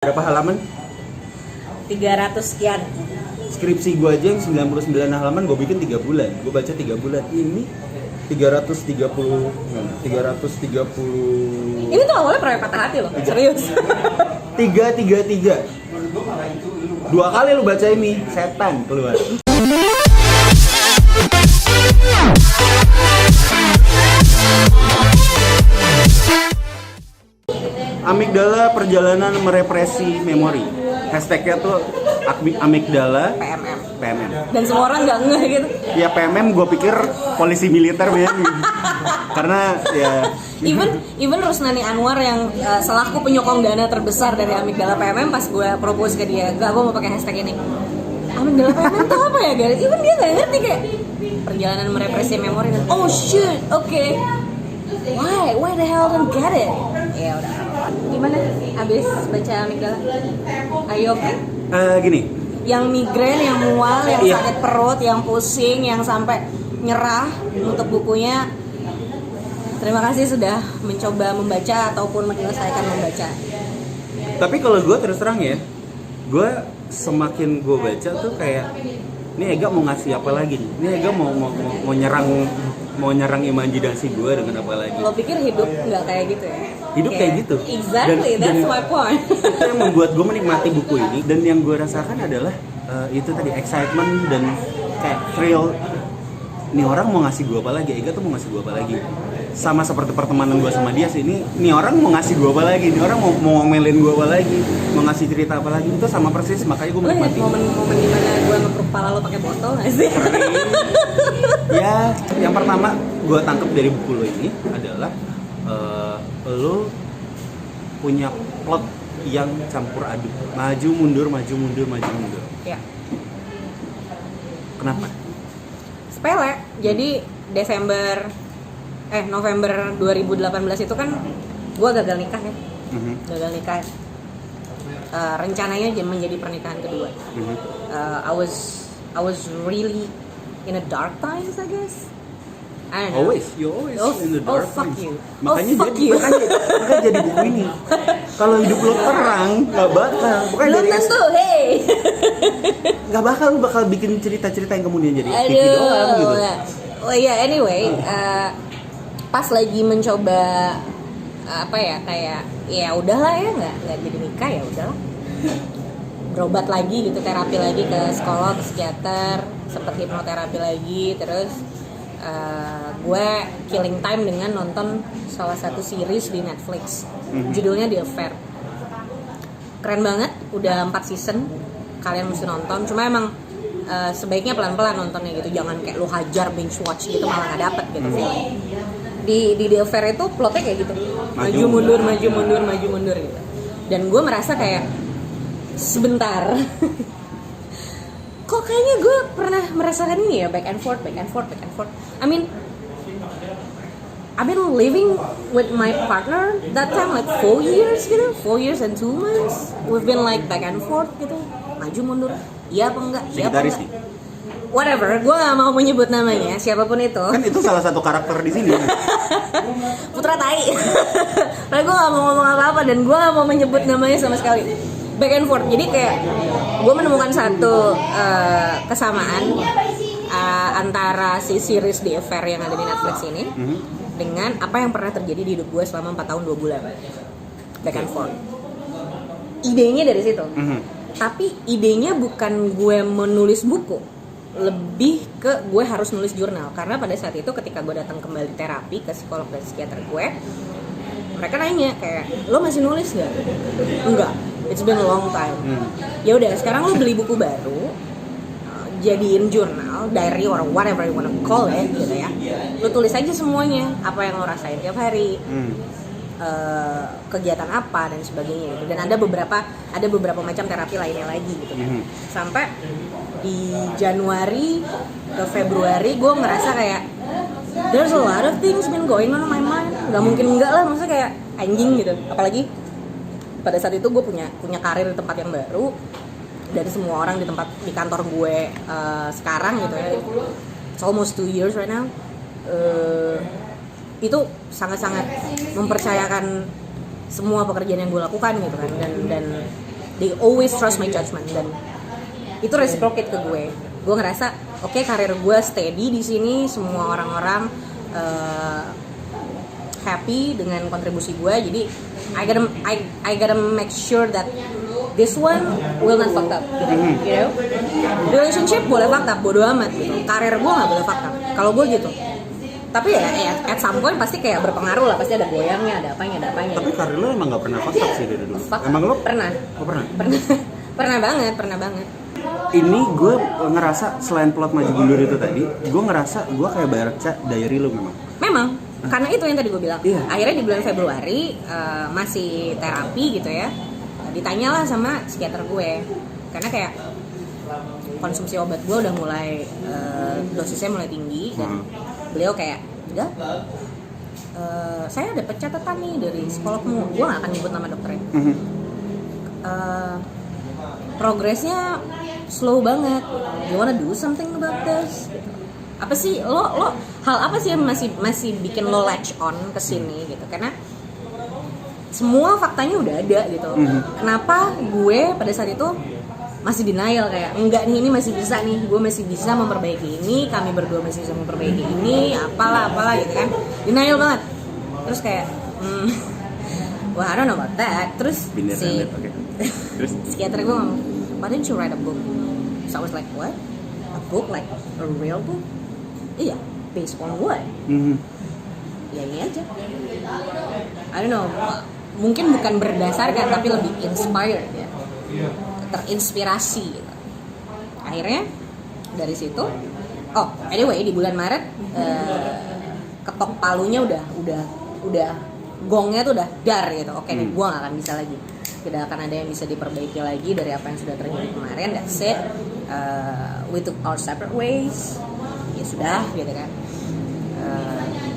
Berapa halaman? 300 sekian. Skripsi gue aja yang 99 halaman gue bikin 3 bulan. Gue baca 3 bulan. Ini 330 Ini tuh awalnya proyek patah hati loh, serius. 333. 2 kali lu baca ini, setan keluar. Amigdala perjalanan merepresi memori. Hashtagnya tuh Amigdala PMM. Dan semua orang nggak ngeh gitu. Ya PMM gue pikir polisi militer ya. Karena ya Even Rusnani Anwar yang selaku penyokong dana terbesar dari Amigdala PMM, pas gue propose ke dia, gue mau pakai hashtag ini. Amigdala PMM itu apa ya guys? Even dia nggak ngerti, kayak perjalanan merepresi memori. Dan oh shit, okay. Why the hell don't get it? Ya udah. Gimana abis baca Amigdala? Ayo oke? Gini. Yang migrain, yang mual, yang Iya. sakit perut, yang pusing, yang sampai nyerah untuk bukunya. Terima kasih sudah mencoba membaca ataupun menyelesaikan membaca. Tapi kalau gue terus terang ya, gue semakin gue baca tuh kayak, ini Ega mau ngasih apa lagi nih? Ini Ega mau nyerang imajinasi gue dengan apa lagi? Lo pikir hidup nggak kayak gitu ya? Hidup kayak gitu. Exactly, that's my point. Itu yang membuat gue menikmati buku ini. Dan yang gue rasakan adalah itu tadi, excitement dan kayak thrill. Nih orang mau ngasih gue apa lagi? Ega tuh mau ngasih gue apa lagi? Sama seperti pertemanan gue sama dia sih, nih orang mau ngasih gue apa lagi? Nih orang mau ngomelin gue apa lagi? Mau ngasih cerita apa lagi? Itu sama persis, makanya gue Lo ingat menikmati. momen-momen dimana gue ngepruk kepala lo pakai botol nggak sih? Ya, yang pertama gue tangkap dari buku lo ini adalah lo punya plot yang campur aduk, maju mundur. Ya. Kenapa? Sepele. Jadi November 2018 itu kan gue gagal nikah ya. Gagal nikah. Rencananya menjadi pernikahan kedua. I was really in a dark times, I guess. I don't know. You always in the dark fuck times. you. Makanya fuck you. makanya jadi buku ini. Kalau hidup lo terang, nggak bakal. Bukan Belum dari tentu, hey. nggak bakal bikin cerita-cerita yang kemudian jadi TV Aduh. doang gitu. Oh iya, anyway, pas lagi mencoba kayak ya udahlah ya, nggak jadi nikah ya udahlah. Berobat lagi gitu, terapi lagi ke psikolog, ke psikiater, sempet hipnoterapi lagi, terus gue killing time dengan nonton salah satu series di Netflix. Judulnya The Affair. Keren banget, udah 4 season. Kalian mesti nonton. Cuma emang sebaiknya pelan-pelan nontonnya gitu. Jangan kayak lu hajar binge watch gitu, malah gak dapet gitu sih. Di The Affair itu plotnya kayak gitu. Maju mundur gitu. Dan gue merasa kayak sebentar. Kok kayaknya gue pernah merasakan ini ya, back and forth. I mean, I've been living with my partner that time like 4 years gitu, 4 years and 2 months. We've been like back and forth gitu, maju mundur, iya apa enggak, Sekretaris nih. Whatever, gue gak mau menyebut namanya, siapapun itu. Kan itu salah satu karakter di sini. Putra tai. Tapi gue gak mau ngomong apa-apa dan gue gak mau menyebut namanya sama sekali. Back and forth, jadi kayak gue menemukan satu kesamaan antara si series The Affair yang ada di Netflix ini dengan apa yang pernah terjadi di hidup gue selama 4 tahun 2 bulan. Back and forth. Idenya dari situ. Tapi idenya bukan gue menulis buku, lebih ke gue harus nulis jurnal. Karena pada saat itu ketika gue datang kembali terapi ke psikolog dan psikiater gue, mereka nanya kayak, lo masih nulis gak? Enggak, it's been a long time. Ya udah, sekarang lo beli buku baru, jadiin jurnal, diary or whatever you wanna call it gitu ya. Lo tulis aja semuanya, apa yang lo rasain tiap hari, kegiatan apa dan sebagainya gitu. Dan ada beberapa macam terapi lainnya lagi gitu kan. Sampai di Januari ke Februari gue ngerasa kayak there's a lot of things been going on my mind. Gak mungkin enggak lah, maksudnya kayak anjing gitu. Apalagi pada saat itu gue punya karir di tempat yang baru, dari semua orang di kantor gue sekarang gitu ya. It's almost 2 years right now. Itu sangat-sangat mempercayakan semua pekerjaan yang gue lakukan gitu kan, dan they always trust my judgment, dan itu reciprocate ke gue. Gue ngerasa oke, karir gue steady di sini, semua orang-orang happy dengan kontribusi gue, jadi I gotta make sure that this one will not fuck up, gitu. You know, relationship boleh fuck up, bodo amat gitu. Karir gue nggak boleh fuck up. Kalau gue gitu. Tapi ya at some point pasti kayak berpengaruh lah, pasti ada goyangnya, ada apanya. Tapi karir lo emang nggak pernah fuck up sih dari dulu. Emang lo pernah? Oh, pernah. Pernah banget. Ini gue ngerasa selain plot maju mundur itu tadi, gue ngerasa gue kayak baca diary lo memang karena itu yang tadi gue bilang. Iya. Akhirnya di bulan Februari masih terapi gitu ya, ditanyalah sama psikiater gue, karena kayak konsumsi obat gue udah mulai dosisnya mulai tinggi, dan beliau kayak enggak, saya dapat catatan nih dari psikologmu, gue gak akan nyebut nama dokternya. Progresnya slow banget, you wanna do something about this? Apa sih lo hal apa sih yang masih bikin lo latch on ke sini gitu? Karena semua faktanya udah ada gitu. Kenapa gue pada saat itu masih denial, kayak enggak nih, ini masih bisa nih, gue masih bisa memperbaiki ini, kami berdua masih bisa memperbaiki ini, apalah gitu kan, denial banget. Terus kayak wah, I don't know about that. Terus terus psikiater gue ngomong, why don't you write a book? So I was like, what? A book? Like a real book? Iya, based on what? Ya ini aja. I don't know, mungkin bukan berdasarkan tapi lebih inspired ya, terinspirasi gitu. Akhirnya dari situ, anyway di bulan Maret ketok palunya udah gongnya tuh udah dar gitu. Oke nih, gue gak akan bisa lagi, tidak akan ada yang bisa diperbaiki lagi dari apa yang sudah terjadi kemarin. That's it. We took our separate ways. Ya sudah gitu kan.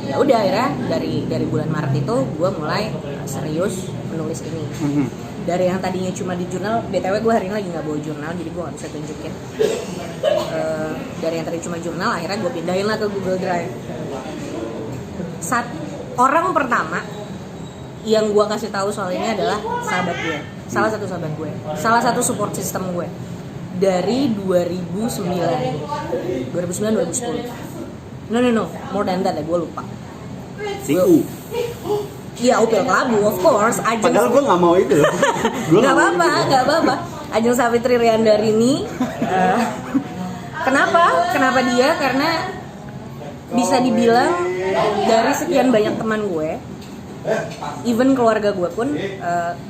Ya udah, akhirnya dari bulan Maret itu gue mulai serius menulis ini. Dari yang tadinya cuma di jurnal, BTW gue hari ini lagi nggak bawa jurnal, jadi gue nggak bisa tunjukin. Dari yang tadi cuma jurnal, akhirnya gue pindahin lah ke Google Drive. Orang pertama yang gue kasih tahu soal ini adalah sahabat gue, salah satu sahabat gue, salah satu support system gue dari 2009 2010. No, more than that ya, gue lupa. Iya, Upil Kelabu, of course. Padahal gue nggak mau itu. Gak apa-apa. Ajeng Savitri Riandarini. Kenapa dia? Karena bisa dibilang dari sekian banyak teman gue, even keluarga gue pun,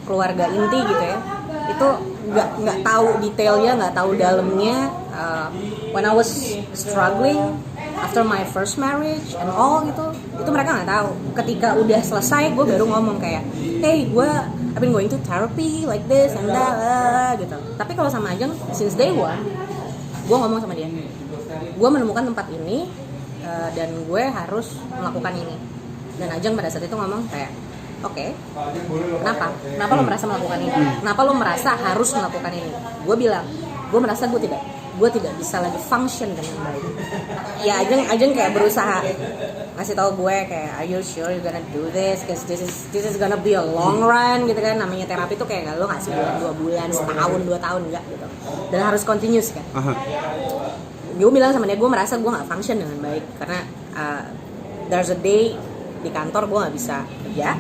keluarga inti gitu ya, itu nggak tahu detailnya, nggak tahu dalamnya. When I was struggling after my first marriage and all gitu, itu mereka nggak tahu. Ketika udah selesai, gue baru ngomong kayak, hey, I've been going to therapy like this and that gitu. Tapi kalau sama Ajeng, since day one, gue ngomong sama dia, gue menemukan tempat ini dan gue harus melakukan ini. Dan Ajeng pada saat itu ngomong kayak, oke, kenapa lo merasa melakukan ini? Kenapa lo merasa harus melakukan ini? Gue bilang, gue merasa gue tidak bisa lagi function dengan baik. Ya Ajeng kayak berusaha ngasih tahu gue kayak, are you sure you're gonna do this? Cause this is gonna be a long run gitu kan. Namanya terapi tuh kayak lo nggak sebulan, 2 bulan, setahun, 2 tahun enggak gitu. Dan harus continuous kan. Gue bilang sama dia, gue merasa gue nggak function dengan baik karena there's a day di kantor gue nggak bisa kerja,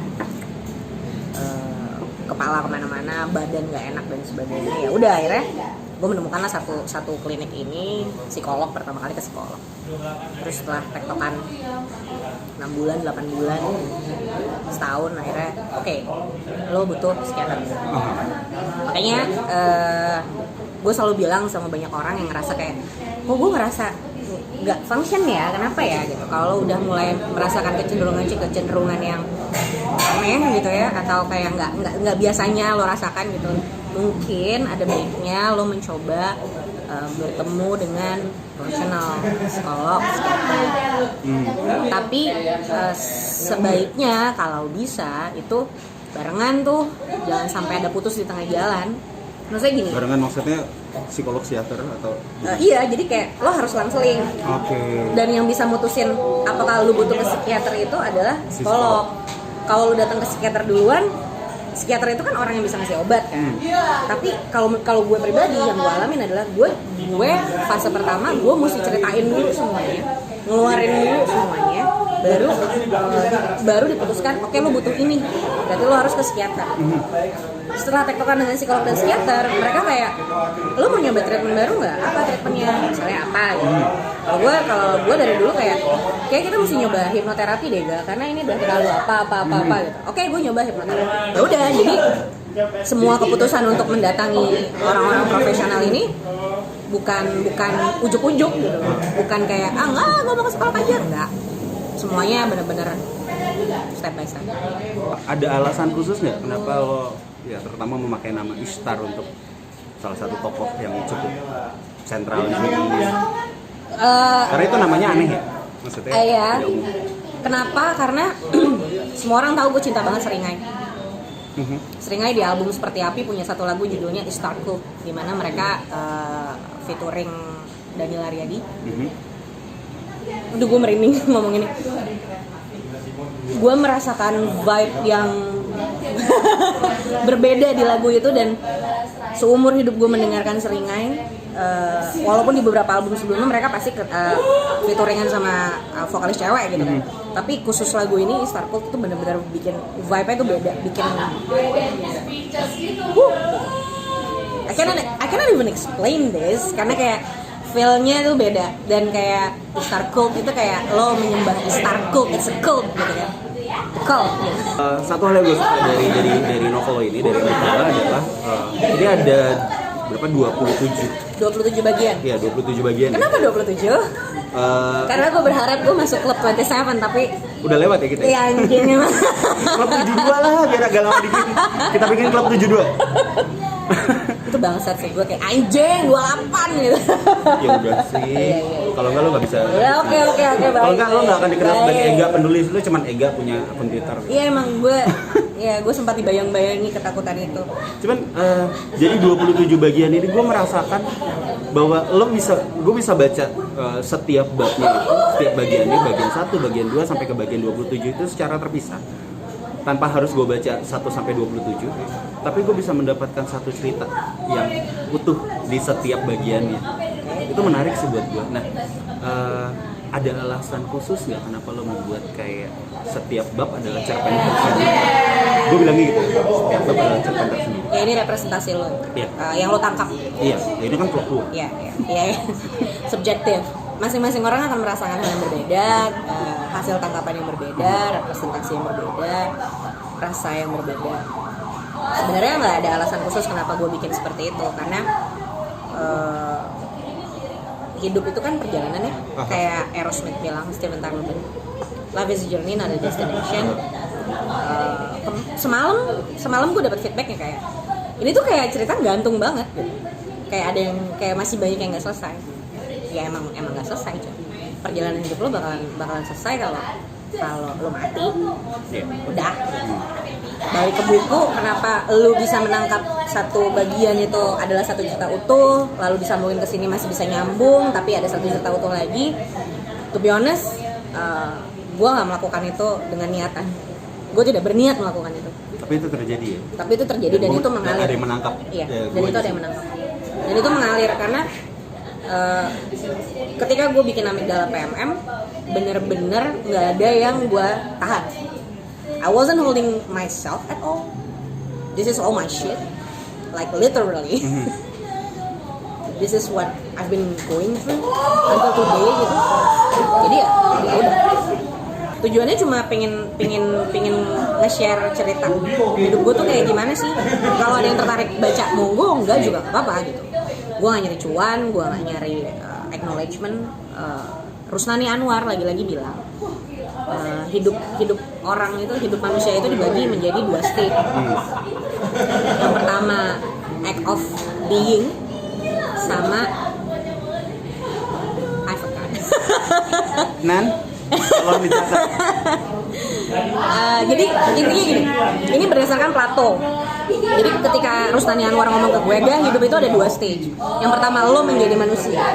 kepala kemana-mana, badan nggak enak dan sebagainya. Ya udah, akhirnya gue menemukanlah satu klinik ini, psikolog, pertama kali ke psikolog. Terus setelah tektokan 6 bulan, 8 bulan, setahun, akhirnya oke, lo butuh psikiater. Makanya gue selalu bilang sama banyak orang yang ngerasa kayak, kok gue ngerasa nggak function ya, kenapa ya gitu. Kalau udah mulai merasakan kecenderungan yang aneh gitu ya, atau kayak nggak biasanya lo rasakan gitu, mungkin ada baiknya lo mencoba bertemu dengan profesional, psikolog, psikiater. Tapi sebaiknya kalau bisa itu barengan tuh, jangan sampai ada putus di tengah jalan. Maksudnya gini. Barengan maksudnya psikolog, psikiater atau? Iya, jadi kayak lo harus selang-seling. Dan yang bisa mutusin apakah lo butuh ke psikiater itu adalah psikolog. Kalau lo datang ke psikiater duluan, psikiater itu kan orang yang bisa ngasih obat kan. Tapi kalau gue pribadi yang gue alamin adalah gue fase pertama gue mesti ceritain dulu semuanya, ngeluarin dulu semuanya, baru diputuskan oke, lo butuh ini, berarti lo harus ke psikiater. Setelah tektokan dengan psikolog dan psikiater, mereka kayak, lo mau nyoba treatment baru nggak? Apa treatmentnya? Misalnya apa gitu. Kalau gue dari dulu kayak kita mesti nyoba hipnoterapi deh, Ga, karena ini udah terlalu apa gitu. Oke, gue nyoba hipnoterapi. Ya udah, jadi semua keputusan untuk mendatangi orang-orang profesional ini bukan ujuk-ujuk gitu, bukan kayak gue mau ke sekolah aja, enggak. Semuanya benar-benar step by step. Ada alasan khusus nggak kenapa lo ya terutama memakai nama Ishtar untuk salah satu tokoh yang cukup sentral di sini? Karena itu namanya aneh ya, maksudnya. Iya. Kenapa? Karena semua orang tahu gue cinta banget Seringai. Seringai di album Seperti Api punya satu lagu judulnya Ishtar Cult, di mana mereka featuring Daniel Aryadi. Udah gue merinding ngomong ini. Gue merasakan vibe yang berbeda di lagu itu, dan seumur hidup gue mendengarkan Seringai, walaupun di beberapa album sebelumnya mereka pasti featuringan sama vokalis cewek gitu kan. Tapi khusus lagu ini Ishtar Cult itu benar-benar bikin vibe-nya itu beda, bikin I cannot even explain this, karena kayak feel-nya tuh beda, dan kayak Ishtar Cult itu kayak lo menyembah Ishtar Cult, it's a cult gitu kan. Cult gitu. Satu hal yang gue suka dari novel ini, dari Mutara adalah ini ada berapa, 27 bagian. Iya, 27 bagian. Kenapa 27? Karena gue berharap gue masuk klub 27, tapi udah lewat ya kita. Iya anjing emang. Klub 72 lah, biar agak lama dikit. Kita bikin klub 72. Itu bangsat sih, gue kayak anjing 28 gitu. Ya udah sih. Kalau enggak lo nggak bisa. Ya oke baik. Kalau enggak lo nggak akan dikenal sebagai Ega penulis, lo cuman Ega punya akun Twitter. Iya emang gue sempat dibayang-bayangi ketakutan itu. Cuman jadi 27 bagian ini gue merasakan bahwa gue bisa baca setiap babnya itu, setiap bagiannya, bagian 1, bagian 2 sampai ke bagian 27 itu secara terpisah. Tanpa harus gue baca 1 sampai 27, tapi gue bisa mendapatkan satu cerita yang utuh di setiap bagiannya. Itu menarik sih buat gue. Nah, ada alasan khusus nggak kenapa lo membuat kayak setiap bab adalah cerpen tersendiri? Gue bilangnya gitu, setiap bab adalah cerpen tersendiri. Ya ini representasi lo, Iya. yang lo tangkap. Iya, ini kan plot lo. Iya. Subjektif. Masing-masing orang akan merasakan hal yang berbeda, hasil tangkapan yang berbeda, representasi yang berbeda, rasa yang berbeda. Sebenarnya nggak ada alasan khusus kenapa gue bikin seperti itu, karena hidup itu kan perjalanan ya. Kayak Aerosmith bilang, Steven Tyler, love is a journey, not a destination. Semalam gue dapet feedbacknya kayak ini tuh kayak cerita gantung banget gitu. Kayak ada yang kayak masih banyak yang nggak selesai. Ya emang nggak selesai cuy. Perjalanan hidup lo bakalan selesai kalau lo mati. Udah. Balik ke buku, kenapa lo bisa menangkap satu bagian itu adalah 1 cerita utuh, lalu disambungin ke sini masih bisa nyambung, tapi ada 1 cerita utuh lagi. To be honest, gue nggak melakukan itu dengan niatan. Gue tidak berniat melakukan itu. Tapi itu terjadi ya? Tapi itu terjadi dan itu mengalir. Ada yang menangkap. Iya, dan itu ada yang menangkap. Dan itu mengalir karena ketika gue bikin Amigdala PMM, bener-bener nggak ada yang gue tahan. I wasn't holding myself at all. This is all my shit, like literally. This is what I've been going through until today gitu. Jadi ya udah. Tujuannya cuma pengen nge-share cerita hidup gue tuh kayak gimana sih. Kalau ada yang tertarik baca, monggo, enggak juga gak apa-apa gitu. Gue gak nyari cuan, gue gak nyari acknowledgement. Rusnani Anwar lagi-lagi bilang hidup orang itu, hidup manusia itu dibagi menjadi 2 state. Yang pertama act of being, sama I forgot. Tolong dicatat. Jadi intinya gini, ini berdasarkan Plato. Jadi ketika Rustani Anwar ngomong ke gue, hidup itu ada 2 stage. Yang pertama lo menjadi manusia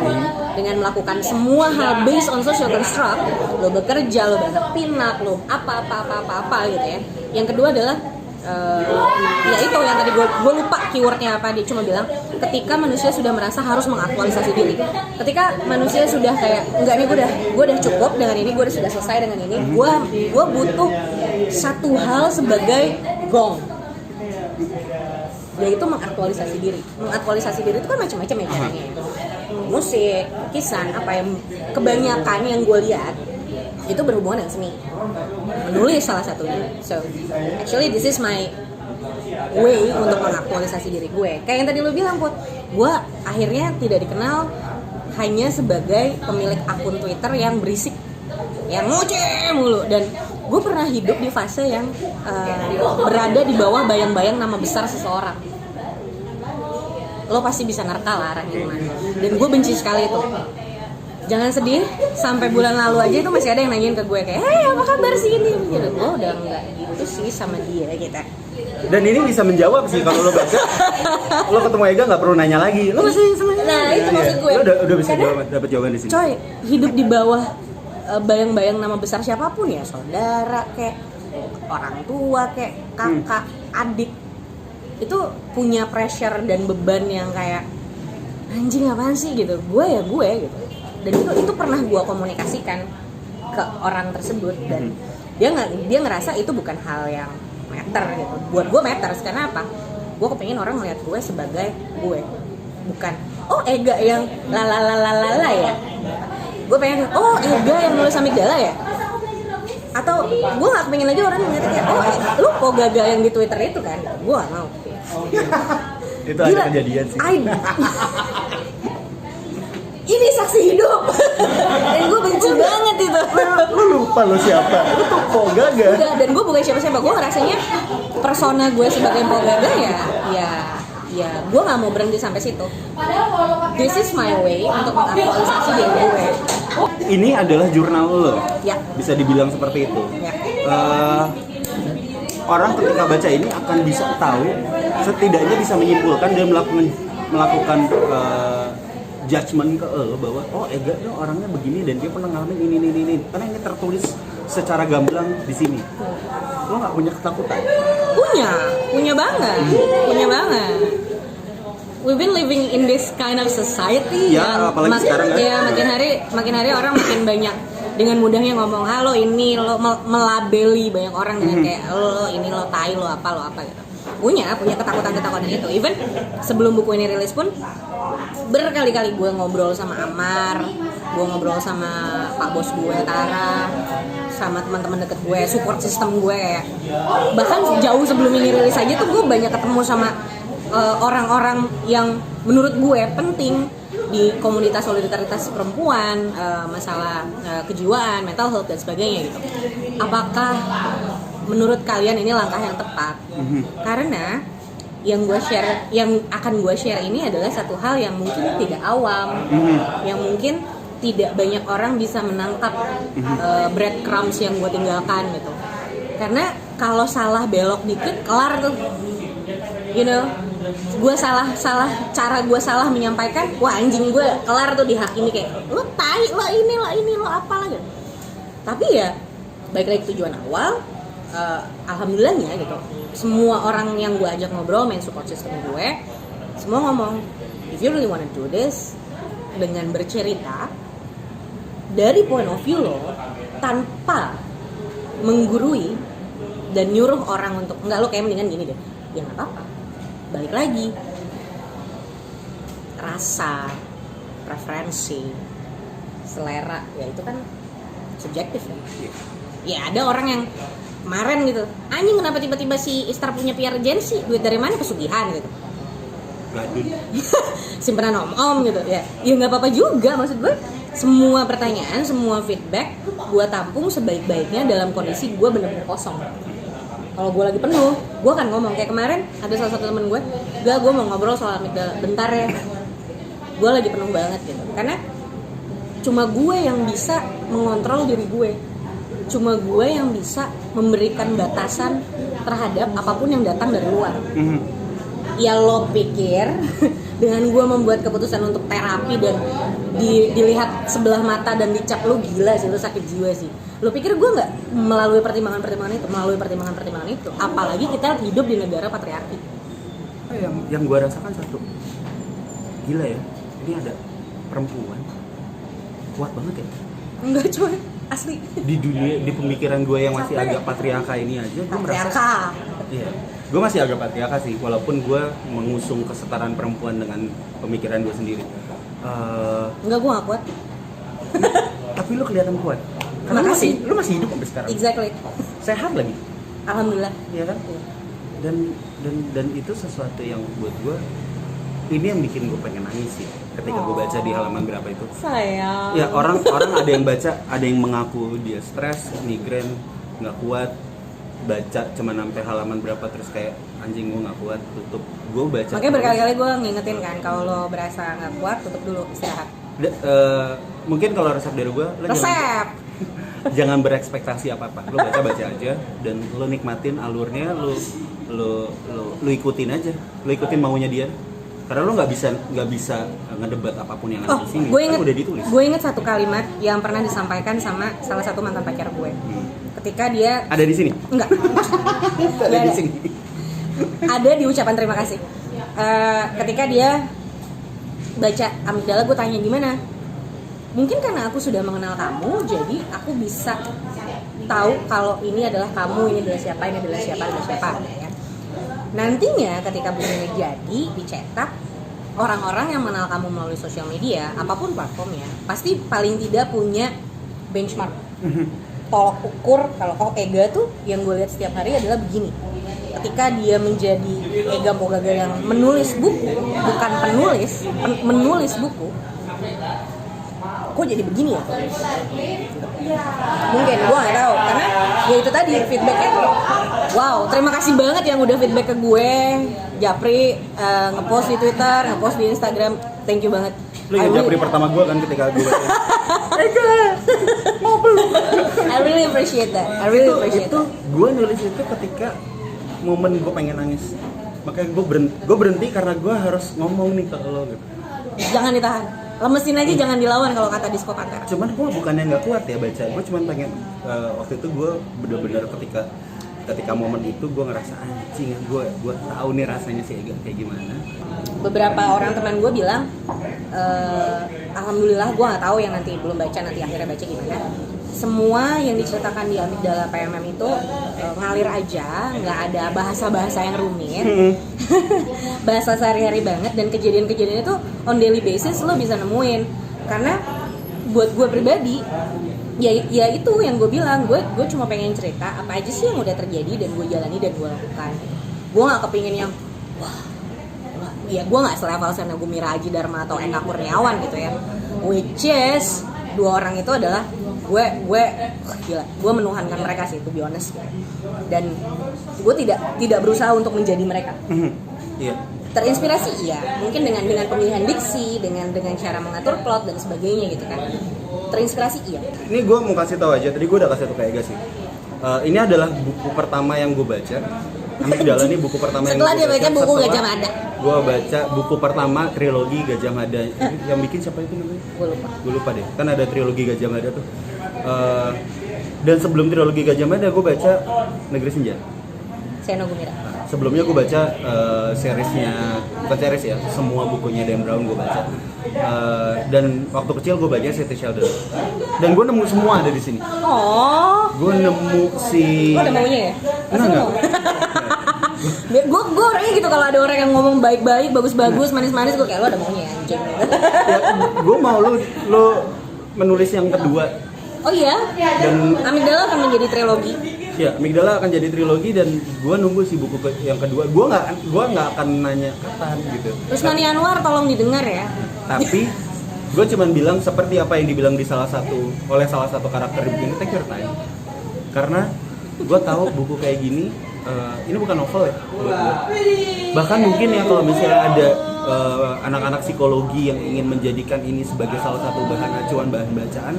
dengan melakukan semua hal based on social construct. Lo bekerja, lo bahasa pinak, lo apa gitu ya. Yang kedua adalah ya itu yang tadi gue lupa keywordnya apa, dia cuma bilang ketika manusia sudah merasa harus mengaktualisasi diri, ketika manusia sudah kayak enggak nih gue udah cukup dengan ini, gue sudah selesai dengan ini, gue butuh satu hal sebagai gong, yaitu mengaktualisasi diri. Mengaktualisasi diri itu kan macam-macam ya caranya, musik, lukisan, apa yang kebanyakan yang gue lihat itu berhubungan dengan seni, menulis salah satunya. So actually this is my way untuk mengaktualisasi diri gue. Kayak yang tadi lo bilang, Put, gue akhirnya tidak dikenal hanya sebagai pemilik akun Twitter yang berisik, yang ngoceh mulu, dan gue pernah hidup di fase yang berada di bawah bayang-bayang nama besar seseorang. Lo pasti bisa nerka lah arahnya kemana, dan gue benci sekali itu. Jangan sedih, sampai bulan lalu aja itu masih ada yang nanyain ke gue kayak, hey apa kabar sih ini? Gitu. Gue udah nggak gitu sih sama dia gitu. Dan ini bisa menjawab sih kalau lo baca, lo ketemu Ega nggak perlu nanya lagi, lo masih sama dia. Nah itu maksud gue. Lo udah bisa dapat jawaban di sini. Coy, hidup di bawah bayang-bayang nama besar siapapun ya, saudara kayak orang tua kayak kakak, adik, itu punya pressure dan beban yang kayak anjing apaan sih gitu. Gue ya gue gitu. Dan itu pernah gue komunikasikan ke orang tersebut, dan dia ngerasa itu bukan hal yang meter gitu. Buat gue meter, karena apa? Gue kepengen orang melihat gue sebagai gue, bukan oh Ega yang la ya. Gue pengen Ega yang nulis amigdala ya. Atau gue nggak kepengen lagi orang ngeliat kayak lu kok gagal yang di Twitter itu kan. Gue nggak mau. Itu ada kejadian sih. Ini saksi hidup. Dan gue benci banget itu. Lu lupa lo siapa? Lu tuh kok gagal. Udah, dan gue bukan siapa-siapa. Gue ngerasanya persona gue sebagai Pol Gaga ya gue nggak mau berhenti sampai situ. This is my way untuk mengaktualisasi diri gue. Ini adalah jurnal lo. Ya. Bisa dibilang seperti itu. Ya. Orang ketika baca ini akan bisa tahu, setidaknya bisa menyimpulkan dan melakukan judgement ke lo bahwa Ega tuh orangnya begini dan dia pernah ngalamin ini karena ini tertulis secara gamblang di sini. Lo nggak punya ketakutan? Punya banget. We've been living in this kind of society ya, apalagi sekarang kan? Ya makin hari orang makin banyak dengan mudahnya ngomong halo ini lo, melabeli banyak orang dengan kayak lo ini lo tai lo apa gitu. Punya ketakutan itu. Even sebelum buku ini rilis pun berkali-kali gue ngobrol sama Amar, gue ngobrol sama Pak Bos gue Tara, sama teman-teman deket gue, support system gue kayak. Bahkan jauh sebelum ini rilis aja tuh gue banyak ketemu sama orang-orang yang menurut gue penting di komunitas solidaritas perempuan, masalah kejiwaan, mental health dan sebagainya gitu. Apakah menurut kalian ini langkah yang tepat? Karena yang akan gue share ini adalah satu hal yang mungkin tidak awam, yang mungkin tidak banyak orang bisa menangkap breadcrumbs yang gue tinggalkan gitu. Karena kalau salah belok dikit kelar tuh, gue salah cara gue salah menyampaikan, wah anjing gue kelar tuh dihakimi kayak lo tai lo ini lo apalah gitu. Tapi ya baik lagi tujuan awal. Alhamdulillahnya gitu, semua orang yang gue ajak ngobrol, main support system gue, semua ngomong if you really wanna do this dengan bercerita dari point of view lo tanpa menggurui dan nyuruh orang untuk enggak, lo kayak mendingan gini deh, ya nggak apa-apa. Balik lagi, rasa, preferensi, selera, ya itu kan subjektif kan. Ya ada orang yang kemarin gitu, anjing kenapa tiba-tiba si Istar punya PR agency, duit dari mana, pesugihan gitu, simpanan om gitu ya nggak apa-apa juga. Maksud gue semua pertanyaan, semua feedback gue tampung sebaik-baiknya dalam kondisi gue bener-bener kosong. Kalau gue lagi penuh, gue akan ngomong kayak kemarin ada salah satu temen gue, gue mau ngobrol soal amigdala bentar ya, gue lagi penuh banget gitu. Karena cuma gue yang bisa mengontrol diri gue, cuma gue yang bisa memberikan batasan terhadap apapun yang datang dari luar. ya lo pikir dengan gue membuat keputusan untuk terapi dan dilihat sebelah mata dan dicap lo gila sih, lo sakit jiwa sih. Lo pikir gue nggak melalui pertimbangan-pertimbangan itu? Apalagi kita hidup di negara patriarki. Yang gue rasakan satu, gila ya, ini ada perempuan kuat banget ya. Enggak coy, asli. Di dunia, di pemikiran gue yang masih agak patriarka ini aja, gue merasa. Iya, gue masih agak patriarka sih, walaupun gue mengusung kesetaraan perempuan dengan pemikiran gue sendiri. Enggak, gue gak kuat. Tapi lu kelihatan kuat. Karena lu masih hidup sampai sekarang. Exactly. Sehat lagi. Alhamdulillah. Iya kan? Dan itu sesuatu yang buat gue, ini yang bikin gue pengen nangis sih ketika gue baca di halaman berapa itu. Sayang. Ya orang ada yang baca, ada yang mengaku dia stres, migrain, nggak kuat, baca cuma sampai halaman berapa terus kayak anjing gue nggak kuat, tutup. Gue baca. Makanya berkali-kali gue ngingetin kan, kalau lo berasa nggak kuat tutup dulu, istirahat. Mungkin kalau resep dari gue, jangan berekspektasi apa-apa. Lo baca aja dan lo nikmatin alurnya, lo ikutin aja, lo ikutin maunya dia. Karena lo nggak bisa ngedebat apapun yang ada di sini. Kan udah ditulis. Gue inget satu kalimat yang pernah disampaikan sama salah satu mantan pacar gue. Ketika dia ada di sini. Enggak. Ada di sini. Ada di ucapan terima kasih. Ketika dia baca amigdala, gue tanya gimana? Mungkin karena aku sudah mengenal kamu, jadi aku bisa tahu kalau ini adalah kamu, ini adalah siapa, ya. Nantinya ketika bukunya jadi dicetak, orang-orang yang mengenal kamu melalui sosial media, apapun platformnya, pasti paling tidak punya benchmark, tolok ukur. Kalau Ega tuh yang gue lihat setiap hari adalah begini. Ketika dia menjadi Ega Mogaga yang menulis buku, bukan menulis buku, kok jadi begini ya? Mungkin gue nggak tahu, karena ya itu tadi feedbacknya tuh, wow, terima kasih banget yang udah feedback ke gue, Japri, ngepost di Twitter, ngepost di Instagram, thank you banget. Lu ingat Japri pertama gue kan ketika gue baca. Mau peluk. I really appreciate that. Itu gue nulis itu ketika momen gue pengen nangis, makanya gue berhenti karena gue harus ngomong nih ke lo gitu. Jangan ditahan. Lemesin aja, jangan dilawan kalau kata Disco Pantera. Cuman gue bukannya nggak kuat ya baca, gue cuman pengen waktu itu gue bener-bener ketika momen itu gue ngerasa anjing, gue tahu nih rasanya sih kayak gimana. Beberapa orang teman gue bilang, alhamdulillah gue nggak tahu yang nanti belum baca, nanti akhirnya baca gimana. Semua yang diceritakan di Amigdala PMM itu ngalir aja, nggak ada bahasa-bahasa yang rumit, bahasa sehari-hari banget, dan kejadian-kejadian itu on daily basis lo bisa nemuin. Karena buat gue pribadi, ya itu yang gue bilang, gue cuma pengen cerita apa aja sih yang udah terjadi dan gue jalani dan gue lakukan. Gue nggak kepingin yang ya gue nggak selevel Sena Gumira Aji Dharma atau Eka Kurniawan gitu ya, which is dua orang itu adalah gue gila, gue menuhankan mereka sih, to be honest gitu. Dan gue tidak berusaha untuk menjadi mereka. Iya. Terinspirasi iya, mungkin dengan pemilihan diksi, dengan cara mengatur plot dan sebagainya gitu kan. Terinspirasi iya. Ini gue mau kasih tahu aja, tadi gue udah kasih tahu ke Ega sih. Ini adalah buku pertama yang gue baca. Amigdala ini buku pertama setelah yang gue baca. Setelah dia baca buku Gajah Mada. Gue baca buku pertama trilogi Gajah Mada. Yang bikin siapa itu namanya? Gue lupa deh. Kan ada trilogi Gajah Mada tuh. Dan sebelum trilogi Gajah Mada gue baca Negeri Senja. Sena Gumira. Sebelumnya gue baca seriesnya, bukan series ya, semua bukunya Dan Brown gue baca. Dan waktu kecil gue baca City Sheldon. Dan gue nemu semua ada di sini. Oh. Gue nemu si. Lo ada maunya ya? Enggak. Gue orangnya gitu, kalau ada orang yang ngomong baik-baik, bagus-bagus, manis-manis, gue kayak lo ada maunya ya, anjing. Ya, gue mau lo menulis yang kedua. Oh iya? Dan Amigdala akan menjadi trilogi. Ya, Amigdala akan jadi trilogi dan gue nunggu sih buku yang kedua. Gue nggak akan nanya kapan gitu. Terus Nani Anwar tolong didengar ya. Tapi gue cuman bilang seperti apa yang dibilang oleh salah satu karakter di buku ini, take your time. Karena gue tahu buku kayak gini, ini bukan novel ya buat gue. Bahkan mungkin ya kalau misalnya ada anak-anak psikologi yang ingin menjadikan ini sebagai salah satu bahan acuan, bahan bacaan,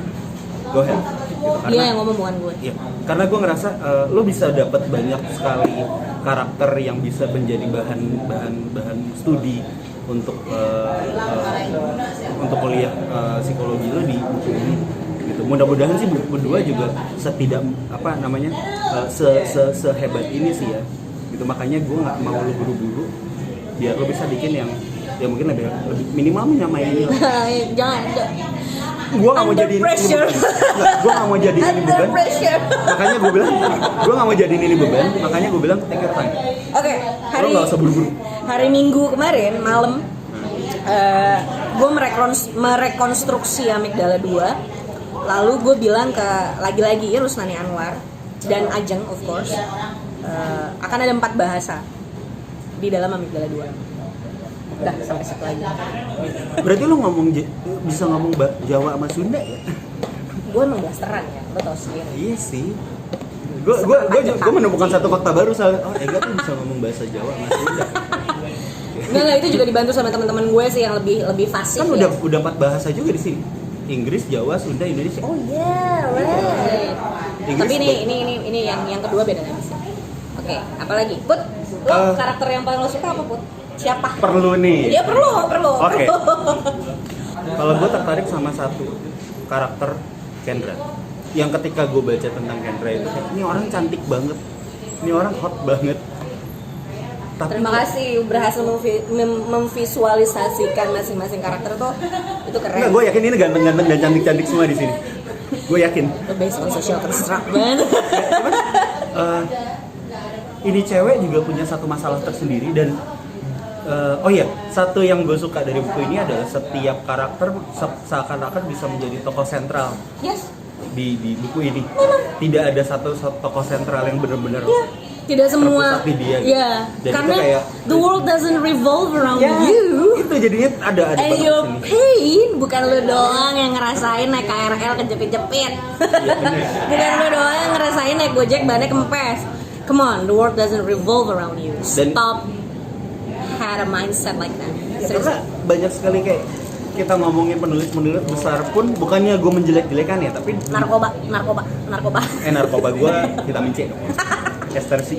go ahead. Gitu. Dia yang ngomong bukan gue. Iya, karena gue ngerasa lo bisa dapat banyak sekali karakter yang bisa menjadi bahan studi untuk kuliah psikologi lo di buku ini gitu. Mudah-mudahan sih buku kedua juga sehebat ini sih ya gitu. Makanya gue nggak mau lo buru-buru biar lo bisa bikin yang ya mungkin lebih minimal menyamai ini lah. Jangan. Gue nggak mau jadi ini beban. Gue nggak mau jadi ini beban. Makanya gue bilang gue nggak mau jadi ini beban. Makanya gue bilang take your time. Oke, Lo nggak usah buru-buru. hari Minggu kemarin malam gue merekonstruksi Amigdala 2. Lalu gue bilang ke lagi-lagi Rusnani Anwar dan Ajeng of course akan ada 4 bahasa di dalam Amigdala 2. Udah sampai situ aja. Berarti lo bisa ngomong Jawa sama Sunda ya? Gue emang blasteran ya, lo tau sendiri. Iya sih. Gue menemukan satu fakta baru soal Ega tuh bisa ngomong bahasa Jawa sama Sunda. Enggak, itu juga dibantu sama teman-teman gue sih yang lebih fasih. Kan ya. udah 4 bahasa juga di sini. Inggris, Jawa, Sunda, Indonesia. Oh yeah, right. Inggris, Tapi ini yang kedua beda lagi sih. Oke, apalagi? Put, lo karakter yang paling lo suka apa, Put? Siapa? Perlu nih. Iya perlu. Oke. Kalau gue tertarik sama satu karakter Kendra. Yang ketika gue baca tentang Kendra itu, ini orang cantik banget, ini orang hot banget. Tapi, Terima kasih berhasil memvisualisasikan masing-masing karakter tuh, itu keren. Enggak, gue yakin ini ganteng-ganteng dan cantik-cantik semua di sini. Gue yakin. Based on social construct, man. Ini cewek juga punya satu masalah tersendiri dan satu yang gue suka dari buku ini adalah setiap karakter seakan-akan bisa menjadi tokoh sentral. Yes. Di buku ini. Tidak ada satu tokoh sentral yang benar-benar tidak semua terpusat di dia gitu. Ya, Dan karena itu kayak, the world doesn't revolve around ya, you. Itu jadinya ada And your pain bukan lu doang yang ngerasain naik KRL kejepit-jepit. Iya, bener. Bukan lu doang yang ngerasain naik Gojek bannya kempes. Come on, the world doesn't revolve around you. Dan- Stop had a mindset like that. Ya, karena banyak sekali kayak kita ngomongin penulis-penulis besar pun bukannya gue menjelek-jelekan ya, tapi Narkoba. narkoba gue vitamin C dong. Estersi.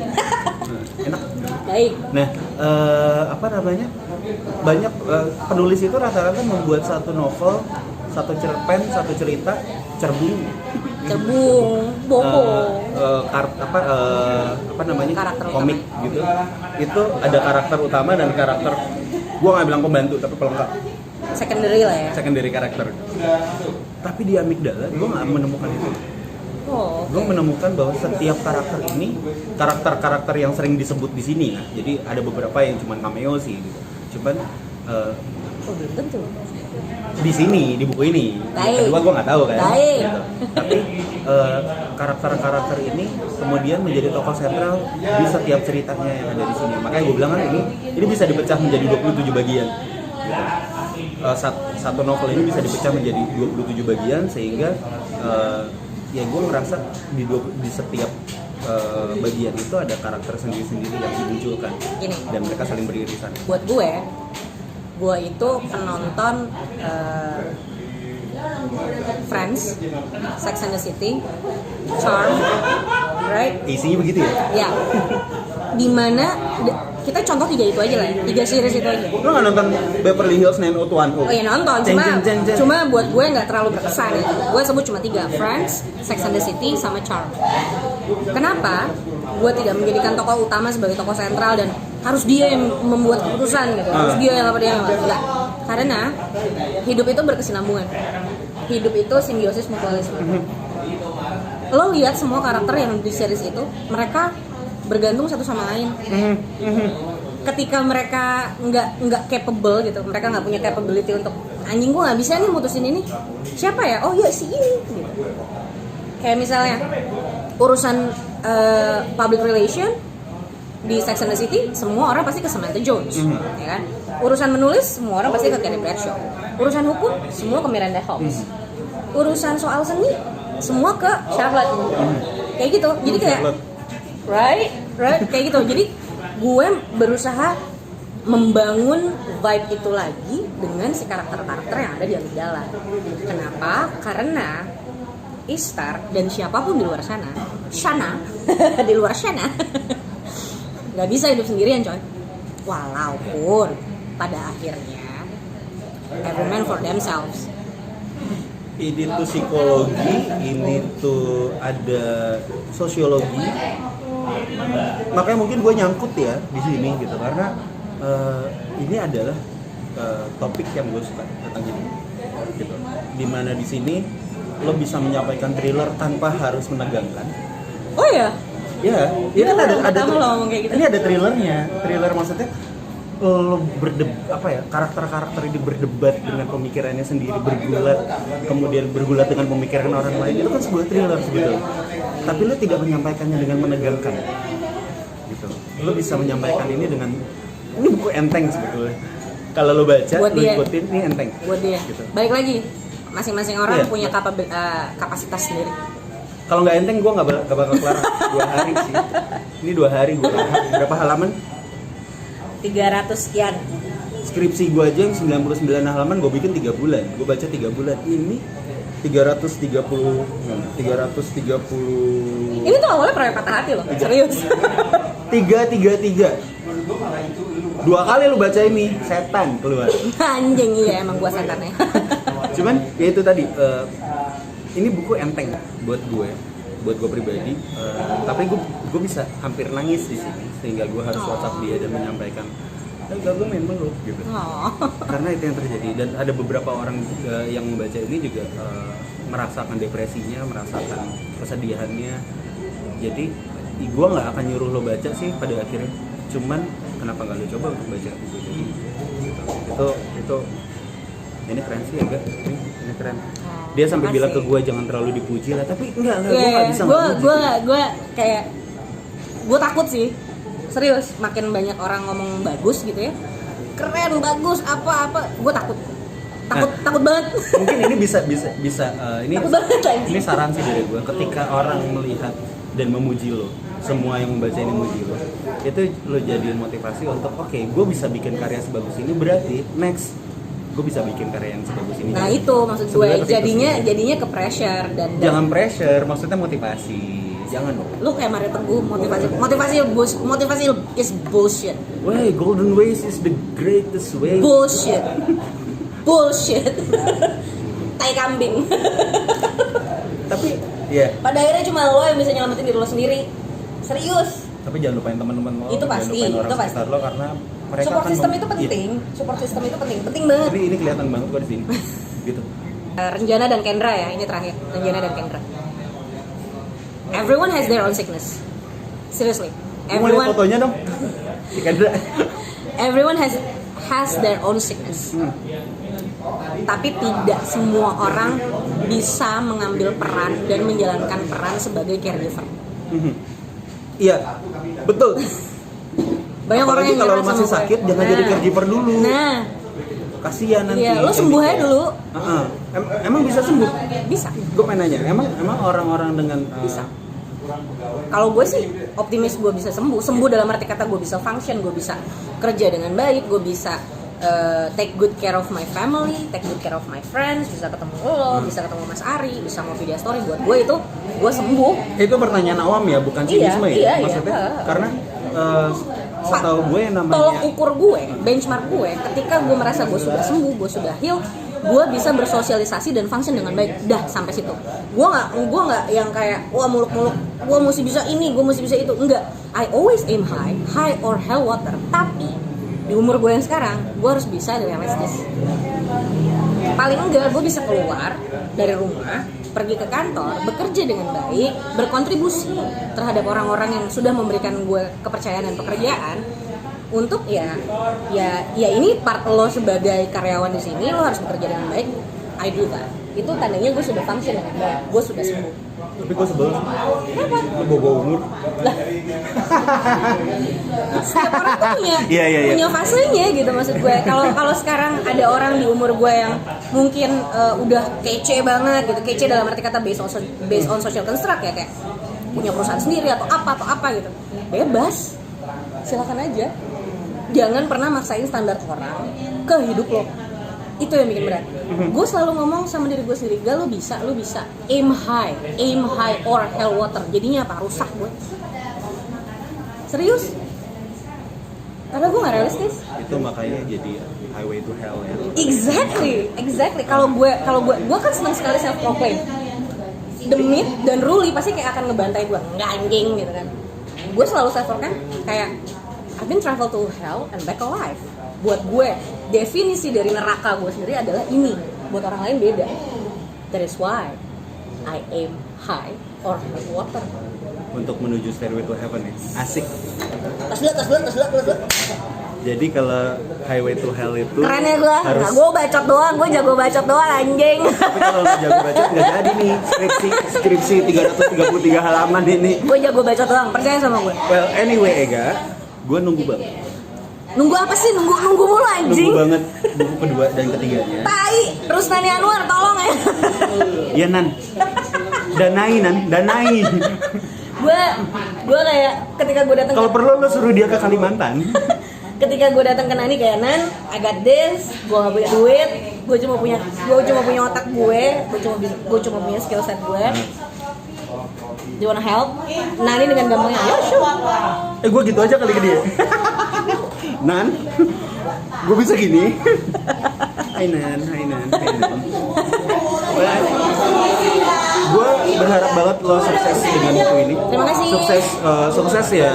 Enak. Baik. Nah, banyak penulis itu rata-rata membuat satu novel, satu cerpen, satu cerita cerbung, Bobo. Karakter komik utama. gitu. Itu ada karakter utama dan karakter, gua nggak bilang pembantu tapi pelengkap, Secondary lah ya. secondary karakter. Tapi di Amigdala gua nggak menemukan itu. Oh. Gue menemukan bahwa setiap karakter ini karakter yang sering disebut di sini ya. Jadi ada beberapa yang cuma cameo sih gitu. Cuman Belum tentu. di sini di buku ini. Baik. Kedua gue nggak tahu kan. Baik. Gitu. Tapi karakter-karakter ini kemudian menjadi tokoh sentral di setiap ceritanya yang ada di sini. Makanya gue bilang kan ini bisa dipecah menjadi 27 bagian. Gitu. Satu novel ini bisa dipecah menjadi 27 bagian sehingga ya gue ngerasa di setiap bagian itu ada karakter sendiri-sendiri yang dimunculkan. Gini. Dan mereka saling beririsan. Buat gue itu penonton Friends, Sex and the City, Charm, right? Isinya begitu ya? Ya. Dimana kita contoh 3 itu aja lah, 3 series itu aja. Lo nggak nonton Beverly Hills 90210? Oh iya nonton, cuma buat gue nggak terlalu berkesan ya. Gue sebut cuma 3, Friends, Sex and the City, sama Charm. Kenapa? Gue tidak menjadikan tokoh utama sebagai tokoh sentral dan harus dia yang membuat keputusan gitu, harus dia yang apa dia yang enggak. Karena hidup itu berkesinambungan. Hidup itu simbiosis mutualisme. Lo lihat semua karakter yang di series itu, mereka bergantung satu sama lain. Ketika mereka nggak capable gitu, mereka nggak punya capability untuk anjing gue nggak bisa nih mutusin ini, siapa ya? Oh iya si ini. Gitu. Kayak misalnya urusan public relation di Sex and the City, semua orang pasti ke Samantha Jones, ya kan? Urusan menulis, semua orang pasti ke Kenny Bradshaw. Urusan hukum, semua ke Miranda Hobbs. Urusan soal seni, semua ke Charlotte. Kayak gitu. Jadi kayak right, kayak gitu. Jadi gue berusaha membangun vibe itu lagi dengan si karakter-karakter yang ada di Amigdala. Kenapa? Karena Ishtar dan siapapun di luar sana, Shana di luar sana nggak bisa hidup sendirian coy. Walaupun pada akhirnya every man for themselves. Ini tuh psikologi, ini tuh ada sosiologi. Makanya mungkin gue nyangkut ya di sini gitu karena ini adalah topik yang gue suka tentang ini. Gitu. Dimana di sini lo bisa menyampaikan thriller tanpa harus menegangkan. Oh ya? Ya, ini kan ada lo ngomong kayak gitu. ini ada thrillernya. Thriller maksudnya lo karakter-karakter ini berdebat dengan pemikirannya sendiri, bergulat, kemudian bergulat dengan pemikiran orang lain. Itu kan sebuah thriller sebetulnya. Tapi lo tidak menyampaikannya dengan menegangkan. Gitu. Lo bisa menyampaikan ini dengan ini buku enteng sebetulnya. Kalau lo baca, lo ikutin, ini enteng. Buat dia. Gitu. Balik lagi, masing-masing orang Iya. punya kapasitas sendiri. Kalau nggak enteng, gue nggak bakal kelar 2 hari sih. Ini 2 hari gue. Berapa halaman? 300 sekian. Skripsi gue aja yang 99 halaman gue bikin 3 bulan. Gue baca 3 bulan. Ini 330. Ini tuh awalnya proyek patah hati loh, serius. 333. 2 kali lu baca ini, setan keluar. Anjing, iya emang gua setannya. Cuman ya itu tadi, ini buku enteng buat gue pribadi. Tapi gue bisa hampir nangis di sini sehingga gue harus WhatsApp dia dan menyampaikan, gak gue main meluk gitu. Karena itu yang terjadi dan ada beberapa orang yang membaca ini juga merasakan depresinya, merasakan kesedihannya. Jadi gue nggak akan nyuruh lo baca sih pada akhirnya. Cuman kenapa nggak lo coba untuk baca buku ini? Gitu. Itu ini keren sih ya gak? Ini keren. Dia sampai bilang ke gue jangan terlalu dipuji lah, tapi enggak, gue nggak bisa gue kayak gue takut sih, serius. Makin banyak orang ngomong bagus gitu ya, keren, bagus, apa, gue takut banget. Mungkin ini bisa ini Takut banget lagi. ini saran sih dari gue. Ketika orang melihat dan memuji lo, semua yang membaca ini memuji lo, itu lo jadiin motivasi untuk oke, gue bisa bikin karya sebagus ini, berarti next gue bisa bikin karya yang sebagus ini. Nah itu maksud gue, jadinya ke pressure dan jangan pressure, maksudnya motivasi. Jangan dong. Lu kayak Mario Teguh, motivasi is bullshit. Wey, golden ways is the greatest way. Bullshit. Tai kambing. Tapi ya. Pada akhirnya cuma lo yang bisa nyelamatin diri lo sendiri. Serius. Tapi jangan lupain teman-teman lo. Itu pasti, jangan lupain orang itu pasti. sekitar lo karena mereka Support akan system itu penting. Iya. Support system itu penting banget. Ini kelihatan banget kok di sini. Gitu. Renjana dan Kendra ya, ini terakhir. Renjana dan Kendra. Everyone has their own sickness. Seriously. Mau lihat fotonya dong. Si Kendra. Everyone has their own sickness. Tapi tidak semua orang bisa mengambil peran dan menjalankan peran sebagai caregiver. Iya, betul. Banyak orang Apalagi yang kalau nyerah masih sama sakit, gue. jangan jadi caregiver dulu. Nah, Kasihan nanti. iya, lo sembuh aja dulu. Emang bisa sembuh? Bisa. Gue pengen nanya, emang orang-orang dengan Bisa. Kalau gue sih optimis gue bisa sembuh dalam arti kata gue bisa function, gue bisa kerja dengan baik, gue bisa take good care of my family, take good care of my friends, bisa ketemu lo, bisa ketemu Mas Ari, bisa mau video story. Buat gue itu gue sembuh. Itu pertanyaan awam ya, bukan sinisme Iya, ya? Maksudnya iya. karena setahu gue yang namanya Tolok ukur gue, benchmark gue, ketika gue merasa gue sudah sembuh, gue sudah heal, gue bisa bersosialisasi dan function dengan baik. Dah sampai situ. Gue nggak yang kayak wah muluk-muluk, gue mesti bisa ini, gue mesti bisa itu. Enggak. I always aim high or hell water. Tapi di umur gue yang sekarang, gue harus bisa realistis. Paling enggak, gue bisa keluar dari rumah, pergi ke kantor, bekerja dengan baik, berkontribusi terhadap orang-orang yang sudah memberikan gue kepercayaan dan pekerjaan. Untuk ya ini part lo sebagai karyawan di sini, lo harus bekerja dengan baik. I do that. Itu tandanya gue sudah function dengan baik, gue sudah sembuh. tapi gue sebel. Kenapa? Lu bawa umur. Lah. Setiap orang tuh punya Iya. fasenya gitu maksud gue. Kalau sekarang ada orang di umur gue yang mungkin udah kece banget gitu, kece dalam arti kata based on social construct ya, kayak punya perusahaan sendiri atau apa gitu. Bebas. Silakan aja. Jangan pernah maksain standar orang ke hidup lo. Itu yang bikin berat. Gue selalu ngomong sama diri gue sendiri, gak, lo bisa. Aim high or hell water. Jadinya apa? Rusak gue. Serius. Karena gue nggak realistis. Itu makanya jadi highway to hell ya. Exactly. Kalau gue kan senang sekali self proclaim. The Myth dan Ruli pasti kayak akan ngebantai gue, nggak anjing gitu kan. Gue selalu self proclaim kayak I've been travel to hell and back alive. Buat gue definisi dari neraka gue sendiri adalah ini. Buat orang lain beda. That is why I aim high or high water. Untuk menuju stairway to heaven ya. Asik. Tas dulu. Jadi kalau highway to hell itu Keren ya gue, harus. gue bacot doang, gue jago bacot doang anjing. Tapi kalau nggak jago bacot nggak jadi nih skripsi 333 halaman ini. Gue jago bacot doang, percaya sama gue. Well anyway Ega, gue nunggu banget. Nunggu apa sih? Nunggu mulu anjing. Nunggu banget buku kedua dan ketiganya. Tai, Rusnani Anwar tolong ya. Iya Nan. Danai. Gue kayak ketika gue datang Kalau perlu lo suruh dia ke Kalimantan. ketika gue datang ke Nani kayak Nan, I got this, gue gak punya duit, gue cuma punya otak gue cuma punya skill set gue. Do you wanna help? Nani dengan gampangnya, ya sure. Gue gitu aja kali ke dia. Nan, gue bisa gini. Hai Nan. Gue berharap banget lo sukses dengan buku ini. Terima kasih. Sukses ya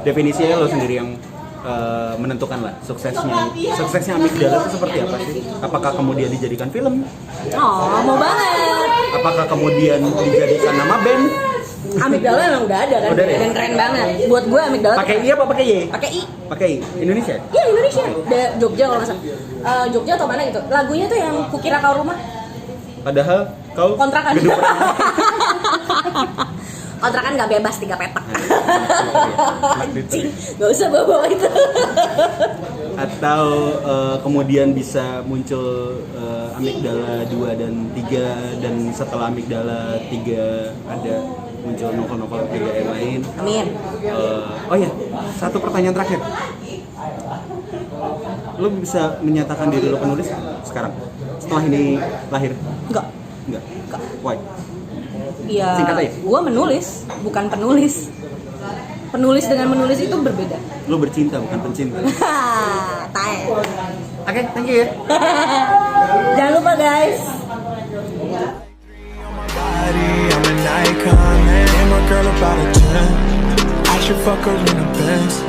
definisinya lo sendiri yang menentukan lah suksesnya Amigdala itu seperti apa sih? Apakah kemudian dijadikan film? Oh, mau banget. Apakah kemudian dijadikan nama band? Amigdala emang udah ada kan, Udah ada ya? dan keren banget. Buat gue Amigdala Pakai I apa pakai Y? pakai I. Pakai I. Indonesia? Iya Indonesia, Jogja kalau nggak salah. Jogja atau mana gitu. Lagunya tuh yang Kukira Kau Rumah. Padahal kau Kontrakan. gedung pertama. Kontrakan nggak bebas 3 petak. Anjing. Gak usah bawa itu. Atau kemudian bisa muncul Amigdala 2 dan 3 dan setelah Amigdala 3 ada muncul novel-novel 3 yang lain. Amin. Oh ya, satu pertanyaan terakhir. Lo bisa menyatakan diri lo penulis sekarang? Setelah ini lahir? Enggak. Why? Iya. Singkat aja. Gue menulis, bukan penulis. Penulis dengan menulis itu berbeda. Lo bercinta bukan pencinta. Tae. Oke, thank you ya. Jangan lupa guys. I'm an icon, man. And my girl about a 10. I should fuck her in the Benz.